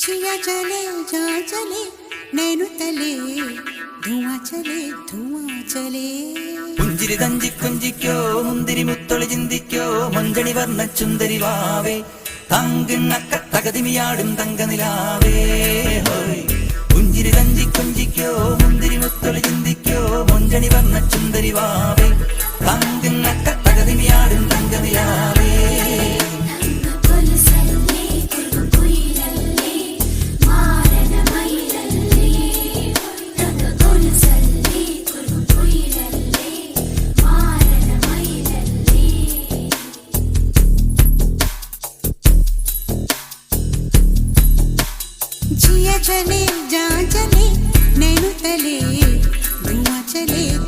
जिया चले जा चले नैनु तले धुआं चले പുഞ്ചിരി തഞ്ചി കുഞ്ചിക്കോ മുന്തിരി മുത്തൊളി ചിന്തിക്കോ മഞ്ചണി വർണ്ണ ചുന്ദരി വാവേ തങ്കിണ്ണക്ക തകതിമിയാടും തങ്കനിലാവേ ഹോയ് പുഞ്ചിരി തഞ്ചി കുഞ്ചിക്കോ മുന്തിരി മുത്തൊളി ചിന്തിക്കോ മഞ്ചണി വർണ്ണ ചുന്ദരി വാവേ തങ്കിണ്ണക്ക തകതിമിയാടും തങ്കനിലാവേ जिया चले जा चले नैनु तले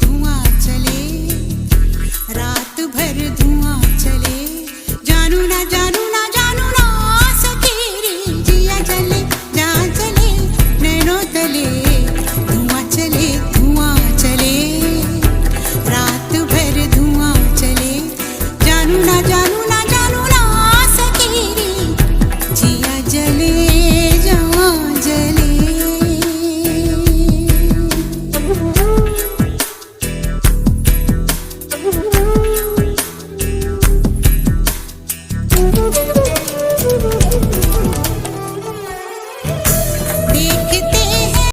धुआं चले रात भर धुआं चले जानू ना